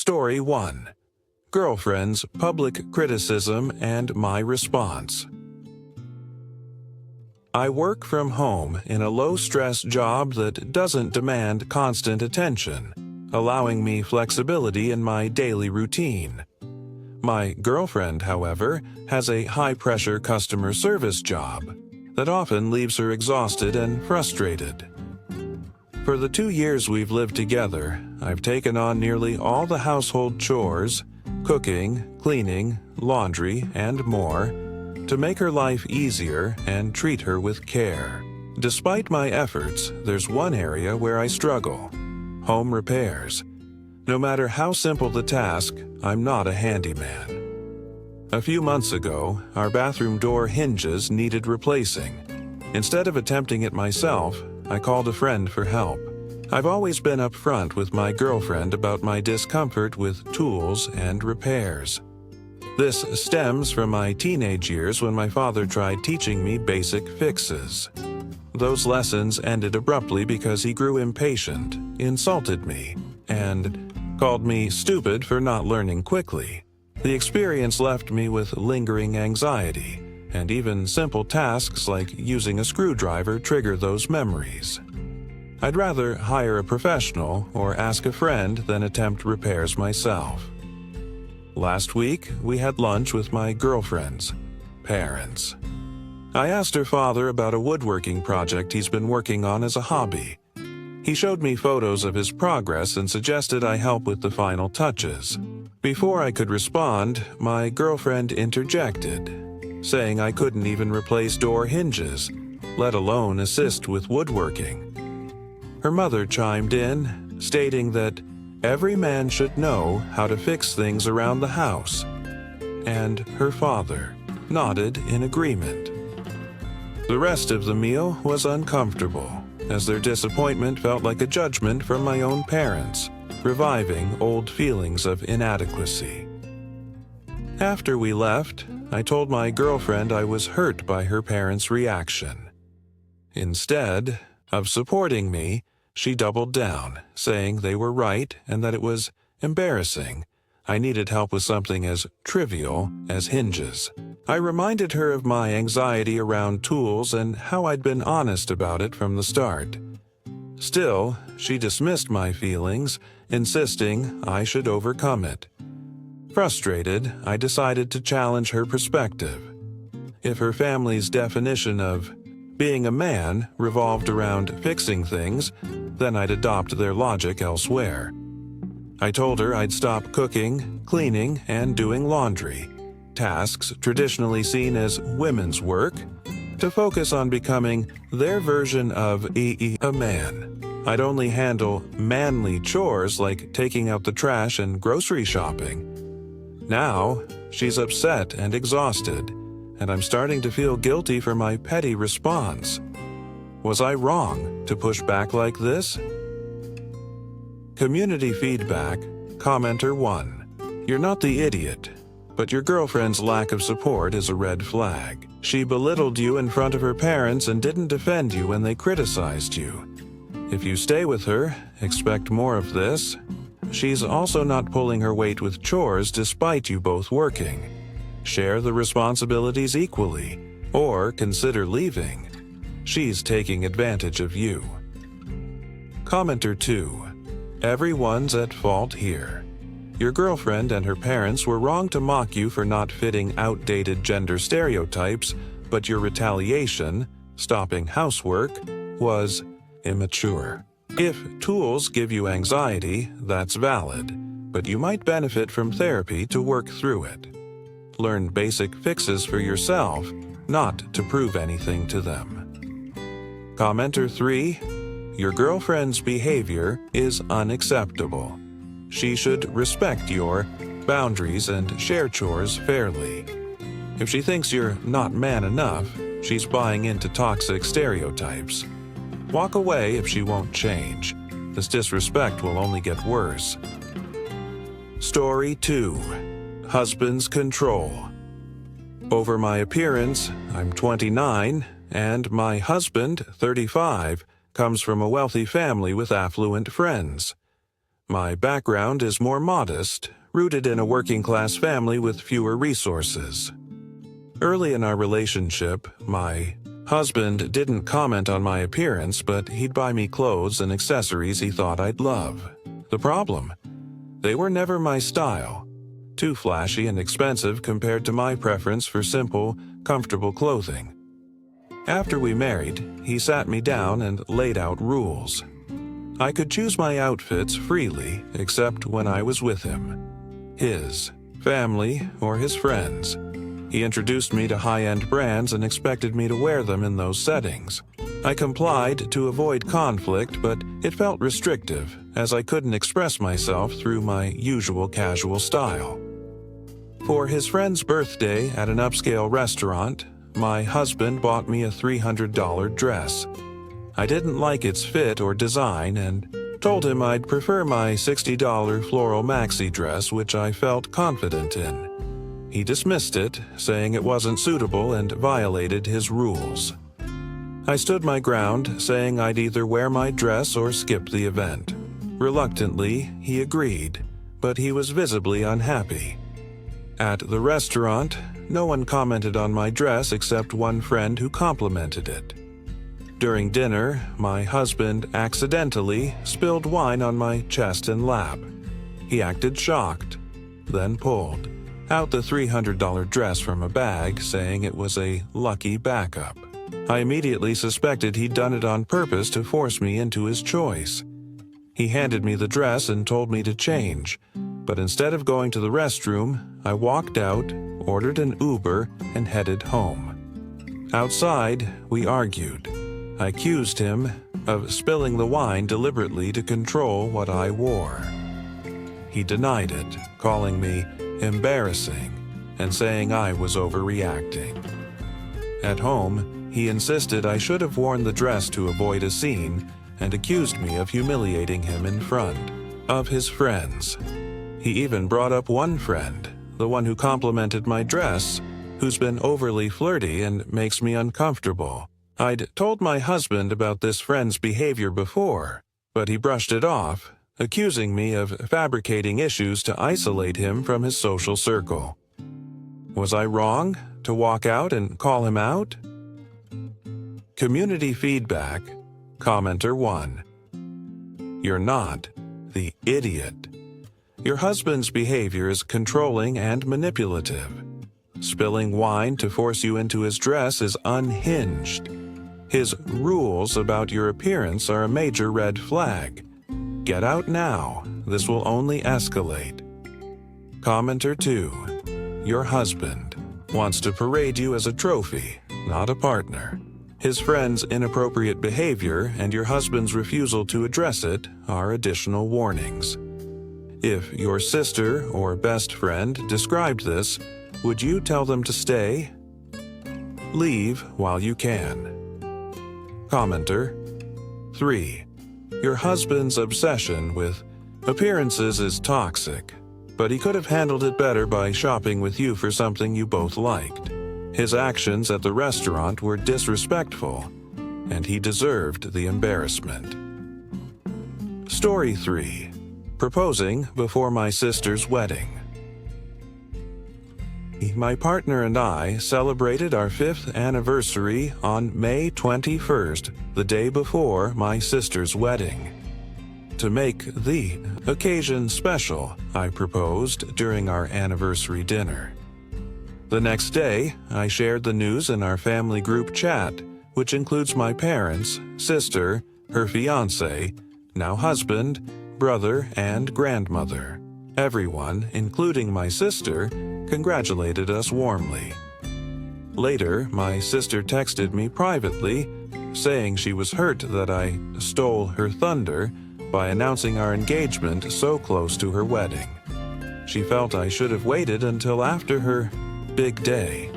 Story 1. Girlfriend's Public Criticism and My Response. I work from home in a low-stress job that doesn't demand constant attention, allowing me flexibility in my daily routine. My girlfriend, however, has a high-pressure customer service job that often leaves her exhausted and frustrated. For the 2 years we've lived together, I've taken on nearly all the household chores, cooking, cleaning, laundry, and more, to make her life easier and treat her with care. Despite my efforts, there's one area where I struggle: home repairs. No matter how simple the task, I'm not a handyman. A few months ago, our bathroom door hinges needed replacing. Instead of attempting it myself, I called a friend for help. I've always been upfront with my girlfriend about my discomfort with tools and repairs. This stems from my teenage years when my father tried teaching me basic fixes. Those lessons ended abruptly because he grew impatient, insulted me, and called me stupid for not learning quickly. The experience left me with lingering anxiety, and even simple tasks like using a screwdriver trigger those memories. I'd rather hire a professional or ask a friend than attempt repairs myself. Last week, we had lunch with my girlfriend's parents. I asked her father about a woodworking project he's been working on as a hobby. He showed me photos of his progress and suggested I help with the final touches. Before I could respond, my girlfriend interjected, saying I couldn't even replace door hinges, let alone assist with woodworking. Her mother chimed in, stating that every man should know how to fix things around the house, and her father nodded in agreement. The rest of the meal was uncomfortable, as their disappointment felt like a judgment from my own parents, reviving old feelings of inadequacy. After we left, I told my girlfriend I was hurt by her parents' reaction. Instead of supporting me, she doubled down, saying they were right and that it was embarrassing. I needed help with something as trivial as hinges. I reminded her of my anxiety around tools and how I'd been honest about it from the start. Still, she dismissed my feelings, insisting I should overcome it. Frustrated, I decided to challenge her perspective. If her family's definition of being a man revolved around fixing things, then I'd adopt their logic elsewhere. I told her I'd stop cooking, cleaning, and doing laundry, tasks traditionally seen as women's work, to focus on becoming their version of a man. I'd only handle manly chores like taking out the trash and grocery shopping. Now, she's upset and exhausted, and I'm starting to feel guilty for my petty response. Was I wrong to push back like this? Community feedback, commenter 1. You're not the idiot, but your girlfriend's lack of support is a red flag. She belittled you in front of her parents and didn't defend you when they criticized you. If you stay with her, expect more of this. She's also not pulling her weight with chores despite you both working. Share the responsibilities equally, or consider leaving. She's taking advantage of you. Commenter 2. Everyone's at fault here. Your girlfriend and her parents were wrong to mock you for not fitting outdated gender stereotypes, but your retaliation, stopping housework, was immature. If tools give you anxiety, that's valid, but you might benefit from therapy to work through it. Learn basic fixes for yourself, not to prove anything to them. Commenter 3. Your girlfriend's behavior is unacceptable. She should respect your boundaries and share chores fairly. If she thinks you're not man enough, she's buying into toxic stereotypes. Walk away if she won't change. This disrespect will only get worse. Story 2. Husband's control. Over my appearance, I'm 29, and my husband, 35, comes from a wealthy family with affluent friends. My background is more modest, rooted in a working-class family with fewer resources. Early in our relationship, my husband didn't comment on my appearance, but he'd buy me clothes and accessories he thought I'd love. The problem? They were never my style. Too flashy and expensive compared to my preference for simple, comfortable clothing. After we married, he sat me down and laid out rules. I could choose my outfits freely, except when I was with him. His family or his friends. He introduced me to high-end brands and expected me to wear them in those settings. I complied to avoid conflict, but it felt restrictive, as I couldn't express myself through my usual casual style. For his friend's birthday at an upscale restaurant, my husband bought me a $300 dress. I didn't like its fit or design and told him I'd prefer my $60 floral maxi dress, which I felt confident in. He dismissed it, saying it wasn't suitable and violated his rules. I stood my ground, saying I'd either wear my dress or skip the event. Reluctantly, he agreed, but he was visibly unhappy. At the restaurant, no one commented on my dress except one friend who complimented it. During dinner, my husband accidentally spilled wine on my chest and lap. He acted shocked, then pulled out the $300 dress from a bag, saying it was a lucky backup. I immediately suspected he'd done it on purpose to force me into his choice. He handed me the dress and told me to change, but instead of going to the restroom, I walked out, ordered an Uber, and headed home. Outside, we argued. I accused him of spilling the wine deliberately to control what I wore. He denied it, calling me embarrassing and saying I was overreacting. At home, he insisted I should have worn the dress to avoid a scene and accused me of humiliating him in front of his friends. He even brought up one friend, the one who complimented my dress, who's been overly flirty and makes me uncomfortable. I'd told my husband about this friend's behavior before, but he brushed it off, accusing me of fabricating issues to isolate him from his social circle. Was I wrong to walk out and call him out? Community feedback. Commenter 1. You're not the idiot. Your husband's behavior is controlling and manipulative. Spilling wine to force you into his dress is unhinged. His rules about your appearance are a major red flag. Get out now. This will only escalate. Commenter 2. Your husband wants to parade you as a trophy, not a partner. His friend's inappropriate behavior and your husband's refusal to address it are additional warnings. If your sister or best friend described this, would you tell them to stay? Leave while you can. Commenter 3. Your husband's obsession with appearances is toxic, but he could have handled it better by shopping with you for something you both liked. His actions at the restaurant were disrespectful, and he deserved the embarrassment. Story 3. Proposing before my sister's wedding. My partner and I celebrated our 5th anniversary on May 21st, the day before my sister's wedding. To make the occasion special, I proposed during our anniversary dinner. The next day, I shared the news in our family group chat, which includes my parents, sister, her fiancé, now husband, brother, and grandmother. Everyone, including my sister, congratulated us warmly. Later, my sister texted me privately, saying she was hurt that I stole her thunder by announcing our engagement so close to her wedding. She felt I should have waited until after her big day.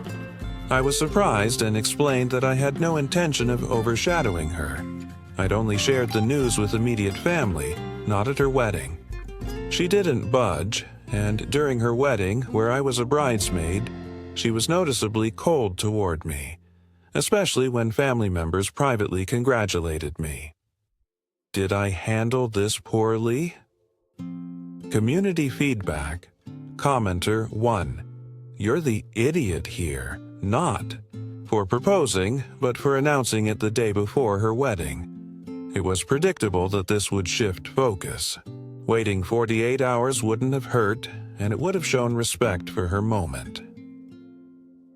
I was surprised and explained that I had no intention of overshadowing her. I'd only shared the news with immediate family, not at her wedding. She didn't budge, and during her wedding, where I was a bridesmaid, she was noticeably cold toward me, especially when family members privately congratulated me. Did I handle this poorly? Community feedback. Commenter 1. You're the idiot here, not for proposing, but for announcing it the day before her wedding. It was predictable that this would shift focus. Waiting 48 hours wouldn't have hurt, and it would have shown respect for her moment.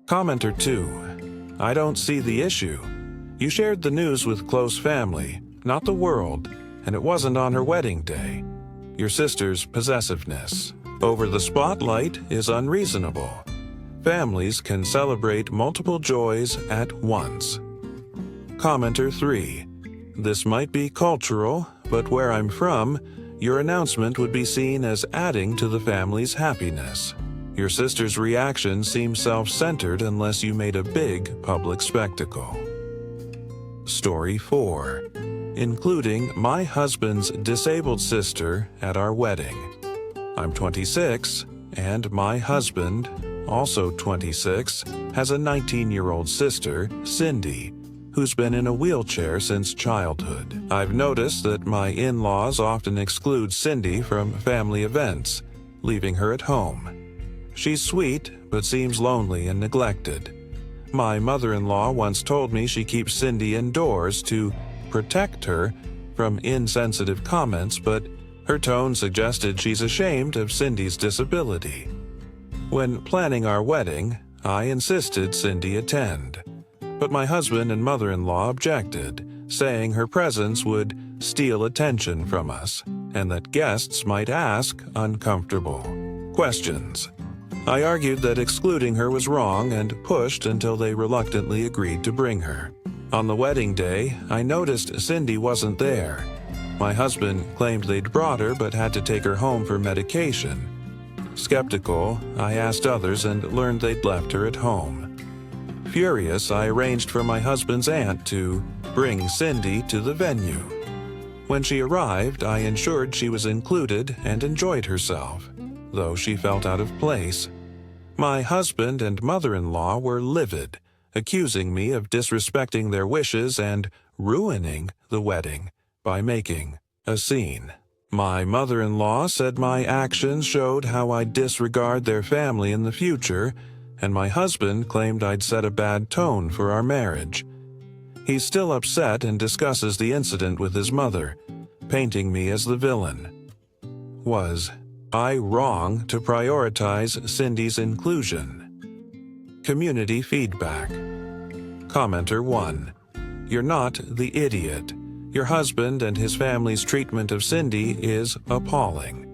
Commenter 2. I don't see the issue. You shared the news with close family, not the world, and it wasn't on her wedding day. Your sister's possessiveness over the spotlight is unreasonable. Families can celebrate multiple joys at once. Commenter 3. This might be cultural, but where I'm from, your announcement would be seen as adding to the family's happiness. Your sister's reaction seems self-centered unless you made a big public spectacle. Story 4. Including my husband's disabled sister at our wedding. I'm 26, and my husband, also 26, has a 19-year-old sister, Cindy, who's been in a wheelchair since childhood. I've noticed that my in-laws often exclude Cindy from family events, leaving her at home. She's sweet, but seems lonely and neglected. My mother-in-law once told me she keeps Cindy indoors to protect her from insensitive comments, but her tone suggested she's ashamed of Cindy's disability. When planning our wedding, I insisted Cindy attend, but my husband and mother-in-law objected, saying her presence would steal attention from us, and that guests might ask uncomfortable questions. I argued that excluding her was wrong and pushed until they reluctantly agreed to bring her. On the wedding day, I noticed Cindy wasn't there. My husband claimed they'd brought her but had to take her home for medication. Skeptical, I asked others and learned they'd left her at home. Furious, I arranged for my husband's aunt to bring Cindy to the venue. When she arrived, I ensured she was included and enjoyed herself, though she felt out of place. My husband and mother-in-law were livid, accusing me of disrespecting their wishes and ruining the wedding by making a scene. My mother-in-law said my actions showed how I'd disregard their family in the future, and my husband claimed I'd set a bad tone for our marriage. He's still upset and discusses the incident with his mother, painting me as the villain. Was I wrong to prioritize Cindy's inclusion? Community feedback. Commenter 1. You're not the idiot. Your husband and his family's treatment of Cindy is appalling.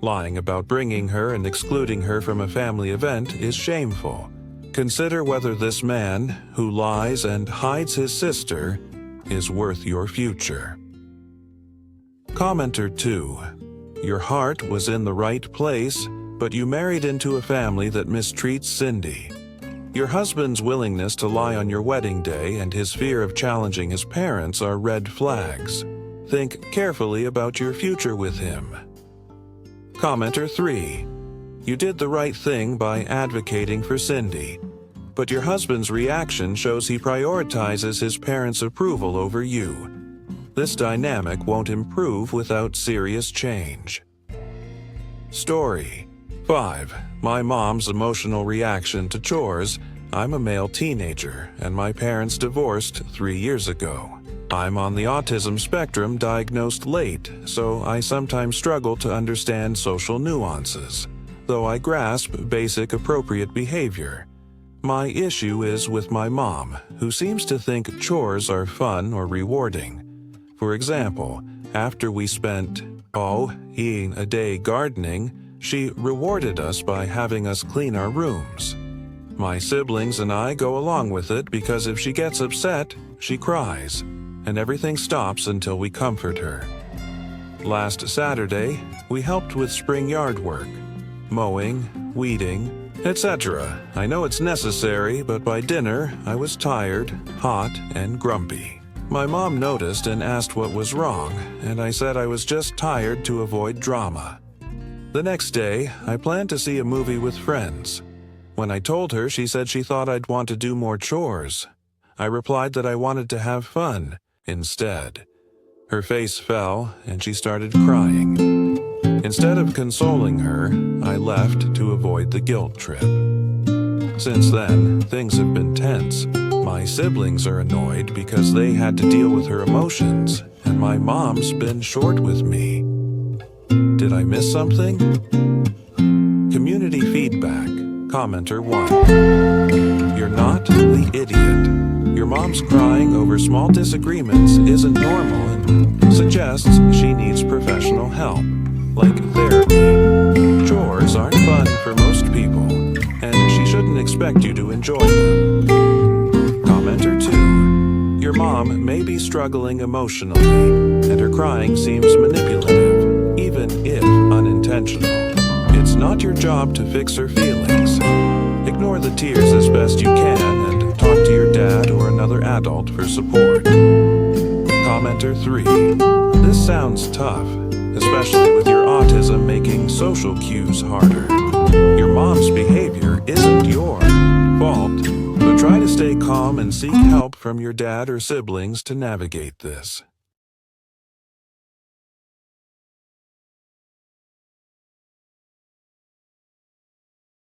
Lying about bringing her and excluding her from a family event is shameful. Consider whether this man, who lies and hides his sister, is worth your future. Commenter 2. Your heart was in the right place, but you married into a family that mistreats Cindy. Your husband's willingness to lie on your wedding day and his fear of challenging his parents are red flags. Think carefully about your future with him. Commenter 3. You did the right thing by advocating for Cindy, but your husband's reaction shows he prioritizes his parents' approval over you. This dynamic won't improve without serious change. Story 5. My mom's emotional reaction to chores. I'm a male teenager, and my parents divorced 3 years ago. I'm on the autism spectrum, diagnosed late, so I sometimes struggle to understand social nuances, though I grasp basic appropriate behavior. My issue is with my mom, who seems to think chores are fun or rewarding. For example, after we spent, a day gardening, she rewarded us by having us clean our rooms. My siblings and I go along with it because if she gets upset, she cries, and everything stops until we comfort her. Last Saturday, we helped with spring yard work, mowing, weeding, etc. I know it's necessary, but by dinner, I was tired, hot, and grumpy. My mom noticed and asked what was wrong, and I said I was just tired to avoid drama. The next day, I planned to see a movie with friends. When I told her, she said she thought I'd want to do more chores. I replied that I wanted to have fun instead. Her face fell, and she started crying. Instead of consoling her, I left to avoid the guilt trip. Since then, things have been tense. My siblings are annoyed because they had to deal with her emotions, and my mom's been short with me. Did I miss something? Community feedback. Commenter 1. You're not the idiot. Your mom's crying over small disagreements isn't normal and suggests she needs professional help, like therapy. Chores aren't fun for most people, and she shouldn't expect you to enjoy them. Commenter 2. Your mom may be struggling emotionally, and her crying seems manipulative, even if unintentional. It's not your job to fix her feelings. Ignore the tears as best you can and talk to your dad or another adult for support. Commenter 3. This sounds tough, especially with your autism making social cues harder. Your mom's behavior isn't your fault, but try to stay calm and seek help from your dad or siblings to navigate this.